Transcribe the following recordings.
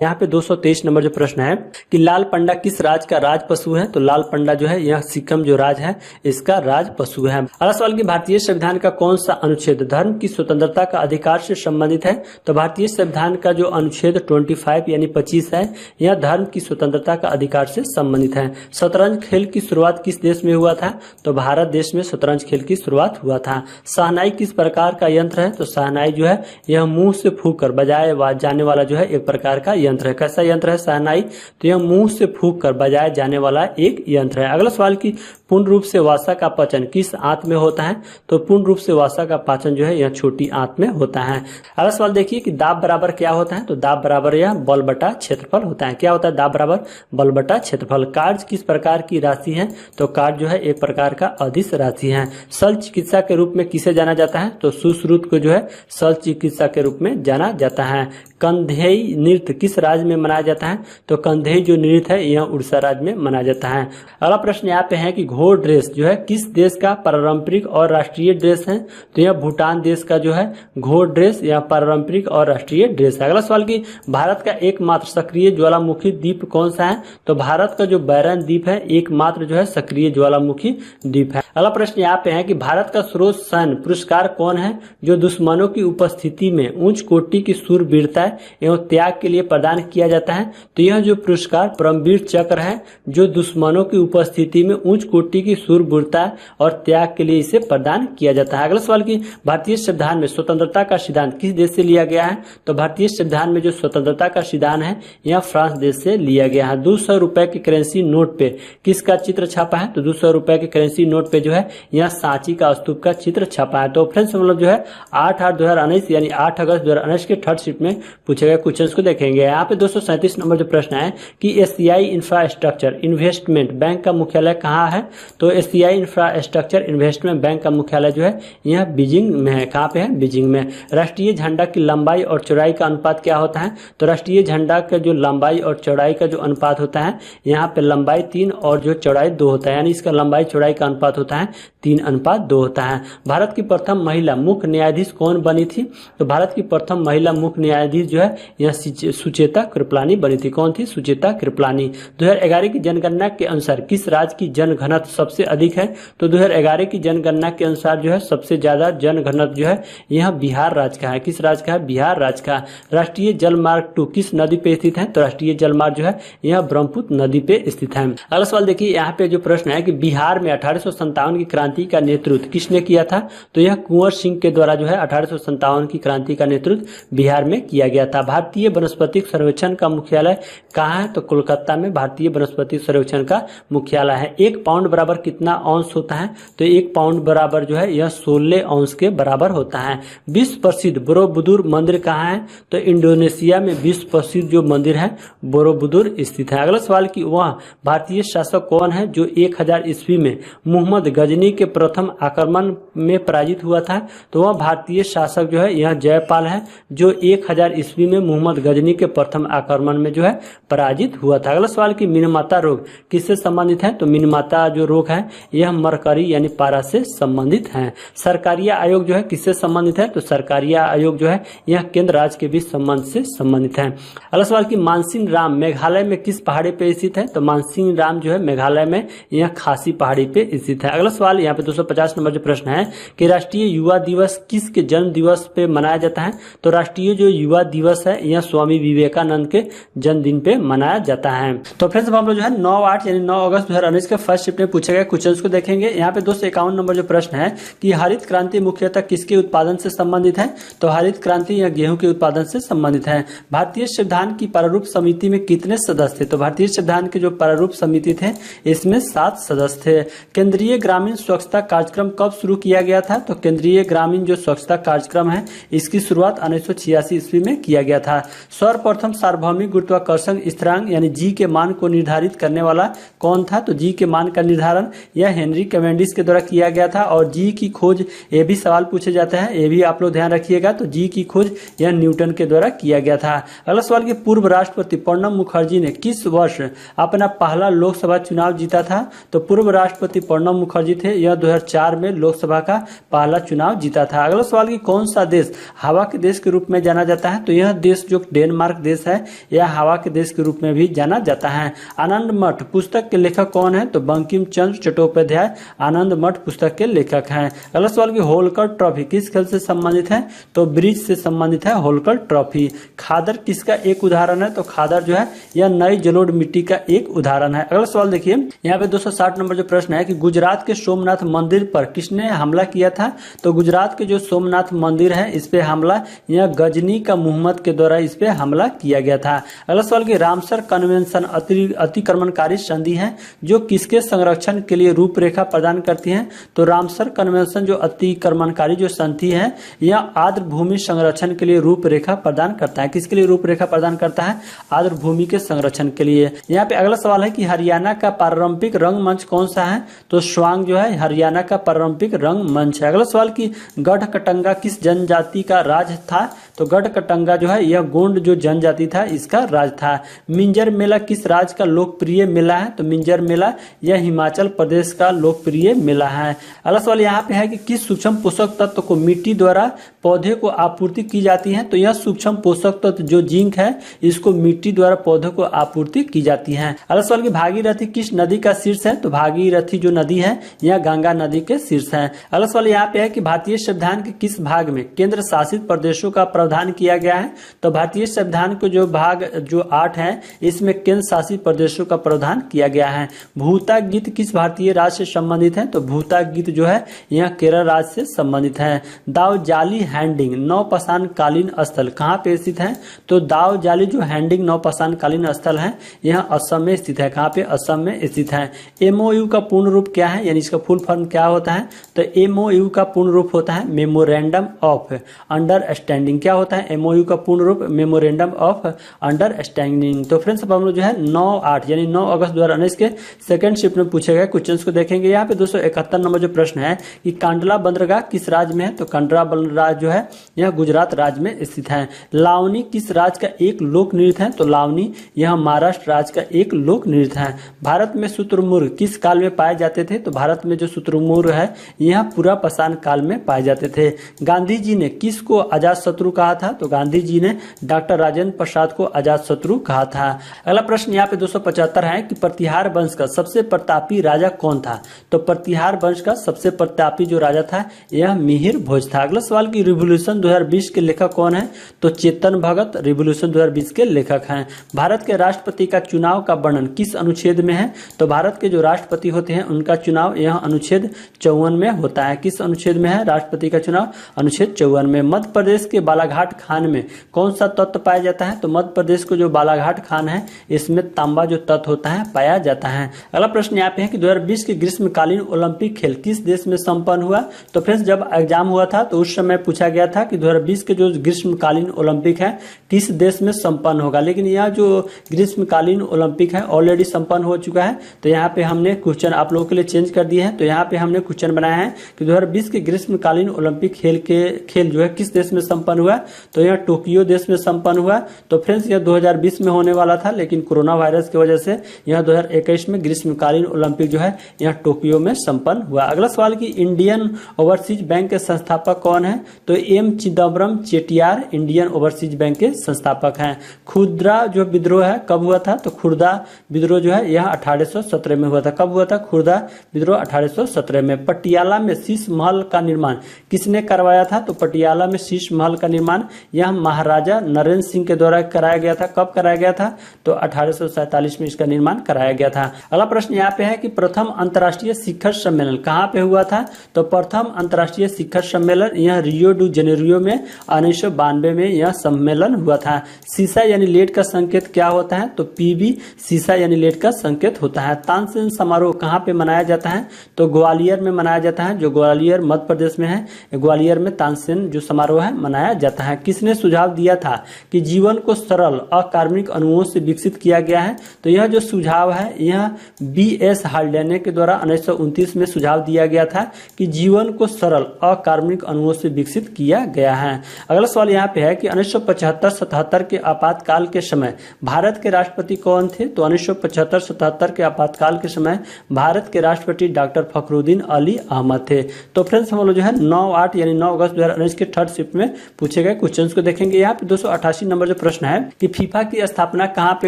यहाँ पे 223 नंबर जो प्रश्न है कि लाल पंडा किस राज्य का राज पशु है। तो लाल पंडा जो है यह सिक्किम जो राज्य है इसका राज पशु है। अगला सवाल की भारतीय संविधान का कौन सा अनुच्छेद धर्म की स्वतंत्रता का अधिकार से संबंधित है। तो भारतीय संविधान का जो अनुच्छेद 25 यानी 25 है यह धर्म की स्वतंत्रता का अधिकार से संबंधित है। शतरंज खेल की शुरुआत किस देश में हुआ था। तो भारत देश में शतरंज खेल की शुरुआत हुआ था। शहनाई किस प्रकार का यंत्र है। तो शहनाई जो है यह मुंह से फूंक कर बजाए जाने वाला जो है एक प्रकार का यंत्र है। कैसा यंत्र है शहनाई। तो यह मुंह से फूंक कर बजाए जाने वाला एक यंत्र है। अगला सवाल की पूर्ण रूप से वसा का पाचन किस आंत में होता है। तो पूर्ण रूप से वसा का पाचन जो है यह छोटी आंत में होता है। अगला सवाल देखिए कि दाब बराबर क्या होता है। तो दाब बराबर यह बल बटा क्षेत्रफल होता है। क्या होता है दाब बराबर बल बटा क्षेत्रफल। कार्य किस प्रकार की राशि है। तो कार्य जो है एक प्रकार का अदिश राशि है। शल्य चिकित्सा के रूप में किसे जाना जाता है। तो सुश्रुत को जो है शल्य चिकित्सा के रूप में जाना जाता है। कंधेई नृत्य किस राज्य में मनाया जाता है। तो कंधेई जो नृत्य है यह उड़ीसा राज्य में मनाया जाता है। अगला प्रश्न यहाँ पे है कि घोड़ ड्रेस जो है किस देश का पारंपरिक और राष्ट्रीय ड्रेस है। तो यह भूटान देश का जो है घोड़ ड्रेस यह पारंपरिक और राष्ट्रीय ड्रेस है। अगला सवाल की भारत का एकमात्र सक्रिय ज्वालामुखी द्वीप कौन सा है। तो भारत का जो बैरन द्वीप है एकमात्र जो है सक्रिय ज्वालामुखी द्वीप है। अगला प्रश्न यहाँ पे है कि भारत का सर्वोच्च सैन्य पुरस्कार कौन है जो दुश्मनों की उपस्थिति में उच्च कोटि की शूरवीरता एवं त्याग के लिए प्रदान किया जाता है। तो यह जो पुरस्कार परमवीर चक्र है जो दुश्मनों की उपस्थिति में उच्च कोटि की शूरवीरता और त्याग के लिए इसे प्रदान किया जाता है। अगला सवाल की भारतीय संविधान में स्वतंत्रता का सिद्धांत किस देश से लिया गया है। तो भारतीय संविधान में जो स्वतंत्रता का सिद्धांत है यह फ्रांस देश से लिया गया है। 200 रुपए के करेंसी नोट पे किसका चित्र छापा है। तो 200 रुपए के करेंसी नोट पे जो है यह सांची का स्तूप का चित्र छापा है। तो फ्रेंड्स हम लोग जो है 8/8/2019 यानी 8 अगस्त 2019 के थर्ड शिफ्ट में पूछे गए क्वेश्चन को देखेंगे। यहाँ पे 237 नंबर जो प्रश्न है कि एशियाई इंफ्रास्ट्रक्चर इन्वेस्टमेंट बैंक का मुख्यालय कहाँ है। तो एशियाई इंफ्रास्ट्रक्चर इन्वेस्टमेंट बैंक का मुख्यालय जो है यह बीजिंग में है। कहाँ पे है बीजिंग में। राष्ट्रीय झंडा की लंबाई और चौड़ाई का अनुपात क्या होता है। तो राष्ट्रीय झंडा का जो लंबाई और चौड़ाई का जो अनुपात होता है यहाँ पे लंबाई 3 और जो चौड़ाई 2 होता है यानी इसका लंबाई चौड़ाई का अनुपात होता है 3:2 होता है। भारत की प्रथम महिला मुख्य न्यायाधीश कौन बनी थी। तो भारत की प्रथम महिला मुख्य न्यायाधीश जो है यह सुचेता कृपलानी बनी थी। कौन थी सुचेता कृपलानी। 2011 की जनगणना के अनुसार किस राज्य की जनघनत्व सबसे अधिक है। तो 2011 की जनगणना के अनुसार जो है सबसे ज्यादा जनघनत्व जो है यह बिहार राज्य का है। किस राज्य का है बिहार राज्य का। राष्ट्रीय जल मार्ग 2 किस नदी पे स्थित है। तो राष्ट्रीय जल मार्ग जो है यह ब्रह्मपुत्र नदी पे स्थित है। अगला सवाल देखिए यहाँ पे जो प्रश्न है कि बिहार में 1857 की क्रांति का नेतृत्व किसने किया था। तो यह कुंवर सिंह के द्वारा जो है 1857 की क्रांति का नेतृत्व बिहार में किया गया था। भारतीय वनस्पतिक सर्वेक्षण का मुख्यालय कहाँ है। तो कोलकाता में भारतीय वनस्पतिक सर्वेक्षण का मुख्यालय है। 1 पाउंड बराबर कितना औंस होता है। तो 1 पाउंड बराबर जो है यह 16 औंस के बराबर होता है। विश्व प्रसिद्ध बोरोबुदुर मंदिर कहाँ है। तो इंडोनेशिया में विश्व प्रसिद्ध जो मंदिर है बोरोबुदुर स्थित है। अगला सवाल की वह भारतीय शासक कौन है जो 1000 ईस्वी में मोहम्मद गजनी के प्रथम आक्रमण में पराजित हुआ था। तो वह भारतीय शासक जो है यह जयपाल है जो 1000 ईस्वी में मोहम्मद गजनी के प्रथम आक्रमण में जो है पराजित हुआ था। अगला सवाल की मिनमाता रोग किससे संबंधित है। तो मिनमाता जो रोग है यह मरकरी यानी पारा से संबंधित है। सरकारिया आयोग जो है किससे संबंधित है। तो सरकारिया आयोग जो है यह केंद्र राज्य के बीच संबंध से संबंधित है। अगला सवाल की मानसिंह राम मेघालय में किस पहाड़ी पे स्थित है। तो मानसिंह राम जो है मेघालय में यह खासी पहाड़ी पे स्थित है। अगला सवाल यहाँ पे 250 नंबर जो प्रश्न है कि राष्ट्रीय युवा दिवस किसके जन्म दिवस पे मनाया जाता है। तो राष्ट्रीय जो युवा दिवस है यह स्वामी विवेकानंद के जन्मदिन पे मनाया जाता है। तो फ्रेंड्स हम लोग जो है 9/8 यानी 9 अगस्त 2019 के फर्स्ट शिफ्ट में पूछे गए क्वेश्चंस को देखेंगे। यहाँ पे 251 नंबर जो प्रश्न है कि हरित क्रांति मुख्यतः किसके उत्पादन से संबंधित है। तो हरित क्रांति या गेहूं के उत्पादन से संबंधित है। भारतीय संविधान की प्रारूप समिति में कितने सदस्य थे। तो भारतीय संविधान के जो प्रारूप समिति थे इसमें 7 सदस्य थे। केंद्रीय ग्रामीण स्वच्छता कार्यक्रम कब शुरू किया गया था। तो केंद्रीय ग्रामीण जो स्वच्छता कार्यक्रम है इसकी शुरुआत 1986 ईस्वी में किया गया था। सर्वप्रथम सार्वभौमिक गुरुत्वाकर्षण स्थिरांक यानी जी के मान को निर्धारित करने वाला कौन था। तो जी के मान का निर्धारण यह हेनरी कैवेंडिश के द्वारा किया गया था। और जी की खोज ये भी सवाल पूछे जाता है, ये भी आप लोग ध्यान रखिएगा। तो जी की खोज यह न्यूटन के द्वारा किया गया था। अगला सवाल की पूर्व राष्ट्रपति प्रणब मुखर्जी ने किस वर्ष अपना पहला लोकसभा चुनाव जीता था। तो पूर्व राष्ट्रपति प्रणब मुखर्जी थे यह 2004 में लोकसभा का पहला चुनाव जीता था। अगला सवाल की कौन सा देश हवा के देश के रूप में जाना जाता है। तो यह देश जो डेनमार्क देश है यह हवा के देश के रूप में भी जाना जाता है। आनंद मठ पुस्तक के लेखक कौन है? तो बंकिम चंद्र चट्टोपाध्याय आनंद मठ पुस्तक के लेखक हैं। अगला सवाल की होलकर ट्रॉफी किस खेल से संबंधित है? तो ब्रिज से संबंधित है होलकर ट्रॉफी। खादर किसका एक उदाहरण है? तो खादर जो है यह नई जलोढ़ मिट्टी का एक उदाहरण है। अगला सवाल देखिए, यहाँ पे 260 नंबर जो प्रश्न है कि गुजरात के सोमनाथ मंदिर पर किसने हमला किया था? तो गुजरात के जो सोमनाथ मंदिर है इस पे हमला यह गजनी का मोहम्मद के द्वारा इस पे हमला किया गया था। अगला सवाल की रामसर कन्वेंशन अतिक्रमणकारी संधि है जो किसके संरक्षण के लिए रूपरेखा प्रदान करती है? तो रामसर कन्वेंशन जो अतिक्रमणकारी जो संधि है यह आर्द्र भूमि संरक्षण के लिए रूपरेखा प्रदान करता है। किसके लिए रूपरेखा प्रदान करता है? आर्द्र भूमि के संरक्षण के लिए। यहाँ पे अगला सवाल है कि हरियाणा का पारंपरिक रंगमंच कौन सा है? तो स्वांग जो है हरियाणा का पारंपरिक रंगमंच है। अगला सवाल की गढ़कटंगा किस जनजाति का राज था? तो गढ़कटंगा जो है यह गोंड जो जनजाति था इसका राज था। मिंजर मेला किस राज्य का लोकप्रिय मेला है? तो मिंजर मेला यह हिमाचल प्रदेश का लोकप्रिय मेला है। अगला सवाल यहाँ पे है कि किस सूक्ष्म पोषक तत्व को मिट्टी द्वारा पौधे को आपूर्ति की जाती है? तो यह सूक्ष्म पोषक तत्व जो जिंक है इसको मिट्टी द्वारा पौधों को आपूर्ति की जाती है। अगला सवाल की भागीरथी किस नदी का शीर्ष है? तो भागीरथी जो नदी है यह गंगा नदी के शीर्ष है। अगला सवाल यहाँ पे है कि भारतीय संविधान के किस भाग में केंद्र शासित प्रदेशों का प्रावधान किया गया है? तो भारतीय संविधान को जो भाग जो 8 है इसमें केंद्र शासित प्रदेशों का प्रावधान किया गया है। भूता गीत किस भारतीय राज्य से संबंधित है? तो भूता गीत जो है यह केरल राज्य से संबंधित है। दाव जाली हैंडिंग नौपाषाण कालीन स्थल कहाँ पे स्थित है? तो दाव जाली जो हैंडिंग नौपाषाण कालीन स्थल है यह असम में स्थित है। कहाँ पे? असम में स्थित है। एमओयू का पूर्ण रूप क्या है यानी इसका फुल फॉर्म क्या होता है? तो एमओयू का पूर्ण रूप होता है मेमोरेंडम ऑफ अंडरस्टैंडिंग। क्या होता है एमओयू का पूर्ण रूप? Memorandum of understanding. तो फ्रेंड्स अब हम लोग जो है 9/8 यानी 9 अगस्त 2019 के सेकंड शिफ्ट में पूछे गए क्वेश्चन को देखेंगे। यहाँ पे 271 नंबर जो प्रश्न है कि कांडला बंदरगाह किस राज्य में है? तो कांडला बंदरगाह जो है यह गुजरात राज्य में स्थित है। लावनी किस राज्य का एक लोक नृत्य है? तो लावनी यह महाराष्ट्र राज्य का एक लोक नृत्य है। भारत में शुतुरमुर्ग किस काल में पाए जाते थे? तो भारत में जो शुतुरमुर्ग है यह पूरा पाषाण काल में पाए जाते थे। गांधी जी ने किसको अजात शत्रु कहा था? तो गांधी जी ने डॉक्टर राजेंद्र प्रसाद को अजात शत्रु कहा था। अगला प्रश्न यहाँ पे 275 है कि प्रतिहार वंश का सबसे प्रतापी राजा कौन था? तो प्रतिहार वंश का सबसे प्रतापी जो राजा था यह मिहिर भोज था। अगला सवाल की रिवॉल्यूशन 2020 के लेखक कौन है? तो चेतन भगत रिवॉल्यूशन 2020 के लेखक हैं। भारत के राष्ट्रपति का चुनाव का वर्णन किस अनुच्छेद में है? तो भारत के जो राष्ट्रपति होते हैं उनका चुनाव यह अनुच्छेद 54 में होता है। किस अनुच्छेद में है राष्ट्रपति का चुनाव? अनुच्छेद 54 में। मध्य प्रदेश के बालाघाट खान में कौन सा तत्व पाया जाता है? तो मध्य प्रदेश को जो बालाघाट खान है इसमें तांबा जो तत्व होता है पाया जाता है। अगला प्रश्न यहाँ पे है कि 2020 के ग्रीष्मकालीन ओलंपिक खेल किस देश में संपन्न हुआ? तो फ्रेंड्स जब एग्जाम हुआ था तो उस समय पूछा गया था कि 2020 के जो ग्रीष्मकालीन ओलंपिक है किस देश में संपन्न होगा, लेकिन यह जो ग्रीष्मकालीन ओलंपिक है ऑलरेडी संपन्न हो चुका है। तो यहाँ पे हमने क्वेश्चन आप लोगों के लिए चेंज कर दिए हैं। तो यहाँ पे हमने क्वेश्चन बनाया है कि 2020 के ग्रीष्मकालीन ओलंपिक खेल जो है किस देश में संपन्न हुआ? तो यह टोक्यो देश में संपन्न हुआ। तो फ्रेंड्स यह 2020 में होने वाला था लेकिन कोरोना वायरस की वजह से यह 2021 में ग्रीष्मकालीन ओलंपिक जो है यह टोक्यो में संपन्न हुआ। अगला सवाल की इंडियन ओवरसीज बैंक के संस्थापक कौन है? तो M Chidambaram Chettiar Indian Overseas Bank के संस्थापक हैं। खुर्दा जो विद्रोह है कब हुआ था? तो खुर्दा विद्रोह जो है यह 1817 में हुआ था। कब हुआ था खुर्दा विद्रोह? 1817 में। पटियाला में शीश महल का निर्माण किसने करवाया था? तो पटियाला में शीश महल का निर्माण यह महाराजा नरेंद्र सिंह के द्वारा कराया गया था। कब कराया गया था? तो 1847 में इसका निर्माण कराया गया था। अगला प्रश्न यहाँ पे है कि प्रथम अंतर्राष्ट्रीय शिखर सम्मेलन कहाँ पे हुआ था? तो प्रथम अंतर्राष्ट्रीय शिखर सम्मेलन यह रियो डू जेनेरियो में 1992 में यह सम्मेलन हुआ था। सीसा यानी लेड का संकेत क्या होता है? तो पीबी सीसा यानी लेड का संकेत होता है। तानसेन समारोह कहाँ पे मनाया जाता है? तो ग्वालियर में मनाया जाता है, जो ग्वालियर मध्य प्रदेश में है। ग्वालियर में तानसेन जो समारोह है मनाया जाता है। किसने सुझाव दिया था कि जीवन को सरल अकार्बनिक अणुओं से विकसित किया गया है? तो यह जो सुझाव है यह BS हाल्डेने के द्वारा 1929 में सुझाव दिया गया था कि जीवन को सरल अकार्बनिक अणुओं से विकसित किया गया है। अगला सवाल यहाँ पे है कि 1975-77 के आपातकाल के समय भारत के राष्ट्रपति कौन थे? तो 1975-77 के आपातकाल के समय भारत के राष्ट्रपति डॉक्टर फखरुद्दीन अली अहमद थे। तो फ्रेंड्स हम लोग जो है 9/8 यानी 9 अगस्त 2019 के थर्ड शिफ्ट में पूछे गए क्वेश्चन को देखेंगे। देखेंगे यहाँ पे 288 नंबर जो प्रश्न है कि फीफा की स्थापना कहाँ पे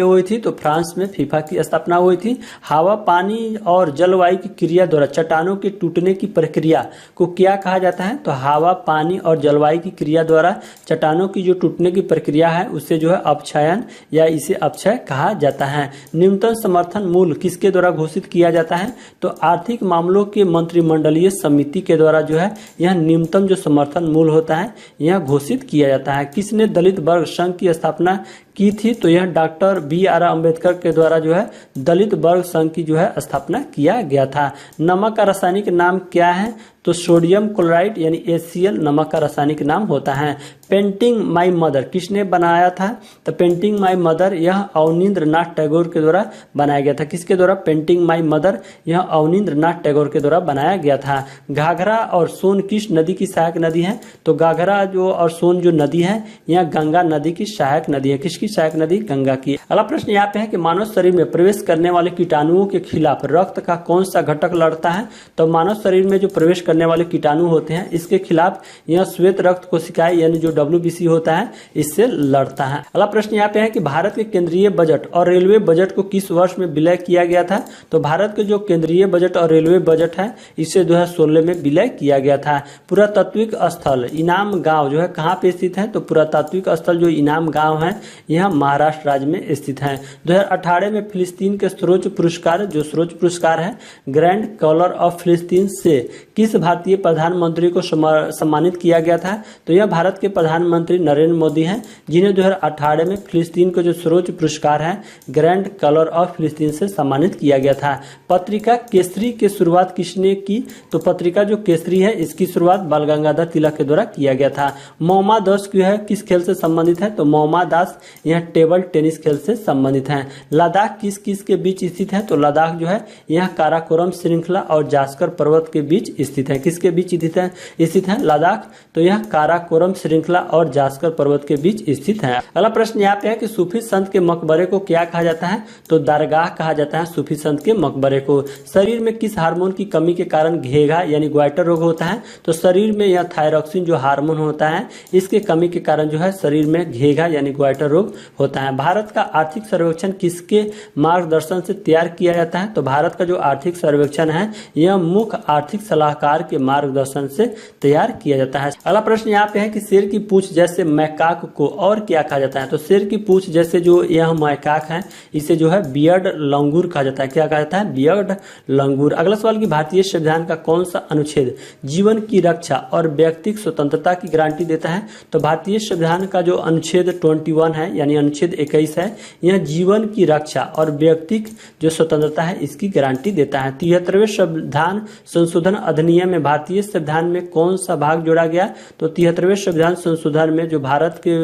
हुई थी, तो फ्रांस में फीफा की स्थापना हुई थी। हवा, पानी और जलवायु की क्रिया द्वारा चट्टानों के टूटने की प्रक्रिया को क्या कहा जाता है, तो हवा, पानी और जलवायु की क्रिया द्वारा चट्टानों की जो टूटने की प्रक्रिया है उससे जो है अपक्षयन या इसे अपक्षय कहा जाता है। न्यूनतम समर्थन मूल्य किसके द्वारा घोषित किया जाता है, तो आर्थिक मामलों के मंत्रिमंडलीय समिति के द्वारा जो है यह न्यूनतम जो समर्थन मूल्य होता है यह घोषित किया जाता है। किसने दलित वर्ग संघ की स्थापना की थी, तो यह डॉक्टर बी.आर. अम्बेडकर के द्वारा जो है दलित वर्ग संघ की जो है स्थापना किया गया था। नमक का रासायनिक नाम क्या है, तो सोडियम क्लोराइड यानी HCl नमक का रासायनिक नाम होता है। पेंटिंग माई मदर किसने बनाया था, तो पेंटिंग माई मदर यह अवनींद्रनाथ टैगोर के द्वारा बनाया गया था। किसके द्वारा, पेंटिंग माई मदर यह अवनींद्रनाथ टैगोर के द्वारा बनाया गया था। घाघरा और सोन किस नदी की सहायक नदी है, तो घाघरा जो और सोन जो नदी है यह गंगा नदी की सहायक नदी है। किसकी सहायक नदी, गंगा की। अगला प्रश्न यहाँ पे है कि मानव शरीर में प्रवेश करने वाले कीटाणुओं के खिलाफ रक्त का कौन सा घटक लड़ता है, तो मानव शरीर में जो प्रवेश करने वाले कीटाणु होते हैं इसके खिलाफ यह श्वेत रक्त कोशिकाएं यानी जो WBC होता है इससे लड़ता है। अगला प्रश्न यहाँ पे है कि भारत के केंद्रीय बजट और रेलवे बजट को किस वर्ष में विलय किया गया था, तो भारत के जो केंद्रीय बजट और रेलवे बजट है इसे 2016 में विलय किया गया था। पुरातात्विक स्थल इनाम गांव जो है कहाँ पे स्थित है, तो पुरातात्विक स्थल जो इनाम गांव है यह महाराष्ट्र राज्य में स्थित है। 2018 में फिलिस्तीन के सर्वोच्च पुरस्कार जो सर्वोच्च पुरस्कार है ग्रैंड कॉलर ऑफ फिलिस्तीन से किस भारतीय प्रधानमंत्री को सम्मानित किया गया था, तो यह भारत के प्रधानमंत्री नरेंद्र मोदी हैं जिन्हें 2018 में फिलिस्तीन को जो सर्वोच्च पुरस्कार है ग्रैंड कॉलर ऑफ फिलिस्तीन से सम्मानित किया गया था। पत्रिका केसरी की शुरुआत किसने की, तो पत्रिका जो केसरी है इसकी शुरुआत बाल गंगाधर तिलक के द्वारा किया गया था। मौमा दास जो है किस खेल से संबंधित है, तो मौमा दास यह टेबल टेनिस खेल से संबंधित है। लद्दाख किस किस के बीच स्थित है, तो लद्दाख जो है यह काराकोरम श्रृंखला और जास्कर पर्वत के बीच स्थित है। किसके बीच स्थित है लद्दाख, तो यह काराकोरम श्रृंखला और जास्कर पर्वत के बीच स्थित है। अगला प्रश्न यहाँ पे है कि सूफी संत के मकबरे को क्या कहा जाता है, तो दरगाह कहा जाता है सूफी संत के मकबरे को। शरीर में किस हार्मोन की कमी के कारण घेघा यानी ग्वाइटर रोग होता है, तो शरीर में यह थायरॉक्सिन जो हार्मोन होता है इसके कमी के कारण जो है शरीर में घेघा यानी ग्वाइटर रोग होता है। भारत का आर्थिक सर्वेक्षण किसके मार्गदर्शन से तैयार किया जाता है, तो भारत का जो आर्थिक सर्वेक्षण है यह मुख्य आर्थिक सलाहकार के मार्गदर्शन से तैयार किया जाता है। अगला प्रश्न यहाँ पे है कि शेर की पूंछ जैसे मैकाक को और क्या कहा जाता है, तो शेर की पूंछ जैसे जो यह मैकाक है इसे जो है बियर्ड लंगूर कहा जाता है। क्या कहा जाता है, बियर्ड लंगूर। अगला सवाल की भारतीय संविधान का कौन सा अनुच्छेद जीवन की रक्षा और व्यक्तिगत स्वतंत्रता की गारंटी देता है, तो भारतीय संविधान का जो अनुच्छेद 21 है यानी अनुच्छेद 21 है यह जीवन की रक्षा और व्यक्तिगत जो स्वतंत्रता है इसकी गारंटी देता है। 73वें संविधान संशोधन अधिनियम में भारतीय संविधान में कौन सा भाग जोड़ा गया, तो 73वें संविधान संशोधन में जो भारत के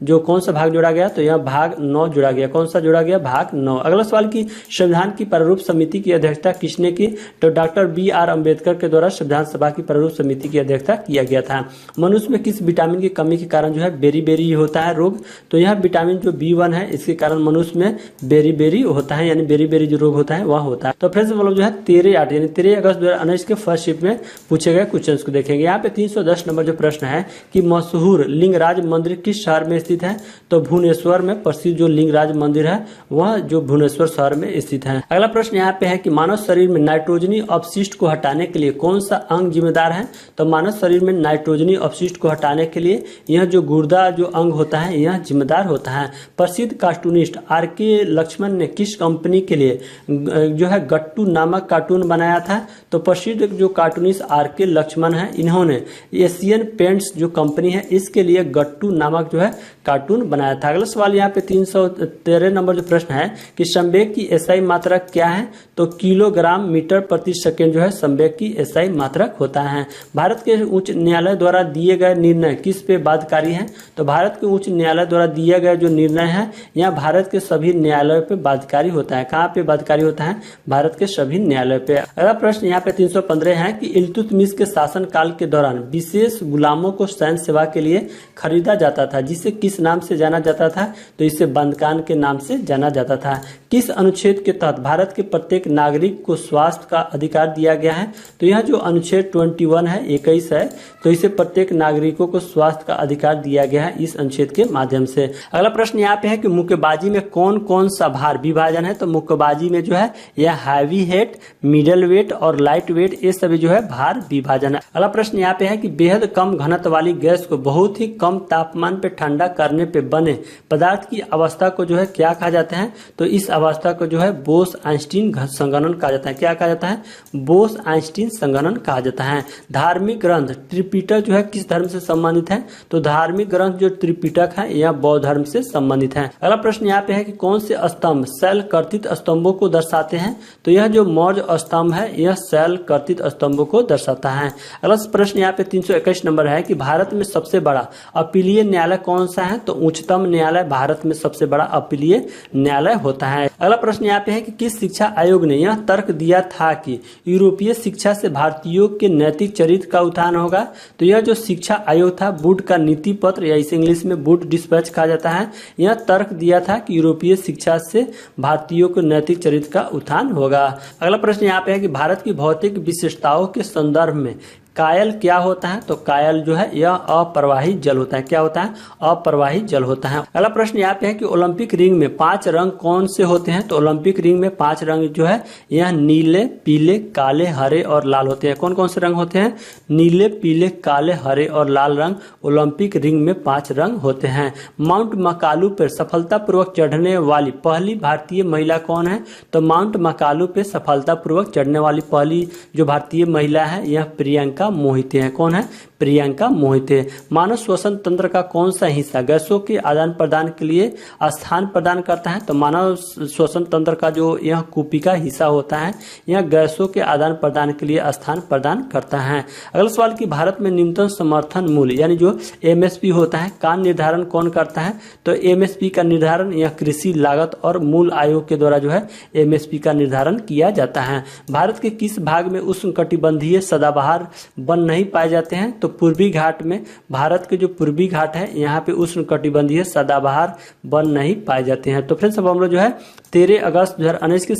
जो कौन सा भाग जोड़ा गया, तो यह भाग 9 जोड़ा गया। कौन सा जोड़ा गया, भाग 9। अगला सवाल की संविधान की प्रारूप समिति की अध्यक्षता किसने की, तो डॉक्टर बी.आर. अम्बेडकर के द्वारा संविधान सभा की प्रारूप समिति की अध्यक्षता किया गया था। मनुष्य में किस विटामिन की कमी के कारण जो है बेरी होता है रोग, तो यह विटामिन जो B1 है इसके कारण मनुष्य में बेरी होता है यानी बेरी जो रोग होता है वह होता है। तो फ्रेंड्स हम लोग जो है 13 अगस्त 2019 के फर्स्ट शिफ्ट में पूछे गए क्वेश्चन को देखेंगे। यहाँ पे 310 नंबर जो प्रश्न है कि मशहूर लिंगराज मंदिर किस शहर में स्थित है, तो भुवनेश्वर में प्रसिद्ध जो लिंगराज मंदिर है वह जो भुवनेश्वर शहर में स्थित है। अगला प्रश्न यहाँ पे है कि मानव शरीर में नाइट्रोजनी अपशिष्ट को हटाने के लिए कौन सा अंग जिम्मेदार है, तो मानव शरीर में नाइट्रोजनी अपशिष्ट को हटाने के लिए यह जो गुर्दा जो अंग होता है यह जिम्मेदार होता है। प्रसिद्ध कार्टूनिस्ट R.K. लक्ष्मण ने किस कंपनी के लिए जो है गट्टू नामक कार्टून बनाया था, तो प्रसिद्ध जो कार्टूनिस्ट R.K. लक्ष्मण है इन्होंने एशियन पेंट्स जो कंपनी है इसके लिए गट्टू नामक जो है कार्टून बनाया था। अगला सवाल यहाँ पे 313 नंबर जो प्रश्न है कि संवेग की SI मात्रक क्या है, तो किलोग्राम मीटर प्रति सेकेंड जो है संवेग की SI मात्रक होता है। भारत के उच्च न्यायालय द्वारा दिए गए निर्णय किस पे बाध्यकारी है, तो भारत के उच्च न्यायालय द्वारा दिया गया जो जो निर्णय है यह भारत के सभी न्यायालयों पे बाध्यकारी होता है। कहाँ पे बाध्यकारी होता है? भारत के सभी न्यायालयों पे। अगला प्रश्न यहाँ पे 315 है कि इल्तुतमिश के शासन काल के दौरान विशेष गुलामों को सैन्य सेवा के लिए खरीदा जाता था, जिसे किस नाम से जाना जाता था? तो इसे बंदकान के नाम से जाना जाता था। किस अनुच्छेद के तहत भारत के प्रत्येक नागरिक को स्वास्थ्य का अधिकार दिया गया है? तो यह जो अनुच्छेद 21 है 21 है, तो इसे प्रत्येक नागरिकों को स्वास्थ्य का अधिकार दिया गया है इस अनुच्छेद के माध्यम से। अगला प्रश्न यहाँ पे है कि मुक्केबाजी में कौन कौन सा भार विभाजन है? तो मुक्केबाजी में जो है यह हैवी वेट, मिडल वेट और लाइट वेट, ये सभी जो है भार विभाजन है। अगला प्रश्न यहाँ पे है कि बेहद कम घनत्व वाली गैस को बहुत ही कम तापमान पे ठंडा करने पे बने पदार्थ की अवस्था को जो है क्या कहा जाता है? तो इस अवस्था को जो है बोस-आइंस्टीन संघनन कहा जाता है। क्या कहा जाता है? बोस-आइंस्टीन संघनन कहा जाता है। धार्मिक ग्रंथ त्रिपिटक जो है किस धर्म से संबंधित है? तो धार्मिक ग्रंथ जो त्रिपिटक है यह बौद्ध धर्म से संबंधित है। अगला प्रश्न यहाँ पे है कि कौन से स्तंभ शैल कर्तित स्तंभों को दर्शाते हैं? तो यह जो मौर्य स्तंभ है यह शैल कर्तित स्तंभों को दर्शाता है। अगला प्रश्न यहाँ पे 321 नंबर है कि भारत में सबसे बड़ा अपीलीय न्यायालय कौन सा है? तो उच्चतम न्यायालय भारत में सबसे बड़ा अपीलीय न्यायालय होता है। अगला प्रश्न यहाँ पे है कि किस शिक्षा आयोग ने यह तर्क दिया था कि यूरोपीय शिक्षा से भारतीयों के नैतिक चरित्र का उत्थान होगा? तो यह जो शिक्षा आयोग था वुड का नीति पत्र, या इसे इंग्लिश में वुड डिस्पैच कहा जाता है, यह तर्क दिया था कि यूरोपीय शिक्षा से भारतीयों के नैतिक चरित्र का उत्थान होगा। अगला प्रश्न यहाँ पे है कि भारत की भौतिक विशेषताओं के संदर्भ में कायल क्या होता है? तो कायल जो है यह अप्रवाही जल होता है। क्या होता है? अप्रवाही जल होता है। अगला प्रश्न यहाँ पे है कि ओलंपिक रिंग में 5 रंग कौन से होते हैं? तो ओलंपिक रिंग में 5 रंग जो है यह नीले, पीले, काले, हरे और लाल होते हैं। कौन कौन से रंग होते हैं? नीले, पीले, काले, हरे और लाल रंग ओलंपिक रिंग में 5 रंग होते हैं। माउंट मकालू पर सफलतापूर्वक चढ़ने वाली पहली भारतीय महिला कौन है? तो माउंट मकालू पे सफलतापूर्वक चढ़ने वाली पहली जो भारतीय महिला है यह प्रियंका मोहिते हैं। कौन है? प्रियंका मोहिते। मानव श्वसन तंत्र का कौन सा हिस्सा गैसों के आदान प्रदान के लिए स्थान प्रदान करता है? तो मानव श्वसन तंत्र का जो यह कुपिका हिस्सा होता है यह गैसों के आदान प्रदान के लिए स्थान प्रदान करता है। अगला सवाल कि भारत में न्यूनतम समर्थन मूल्य यानी जो एमएसपी होता है का निर्धारण कौन करता है? तो एमएसपी का निर्धारण यह कृषि लागत और मूल आयोग के द्वारा जो है एमएसपी का निर्धारण किया जाता है। भारत के किस भाग में उष्णकटिबंधीय सदाबहार वन नहीं पाए जाते हैं? तो पूर्वी घाट में, भारत के जो पूर्वी घाट है यहाँ पे उष्णकटिबंधीय सदाबहार वन नहीं पाए जाते हैं। तो फ्रेंड्स अब हम लोग जो है 13 अगस्त 2019 के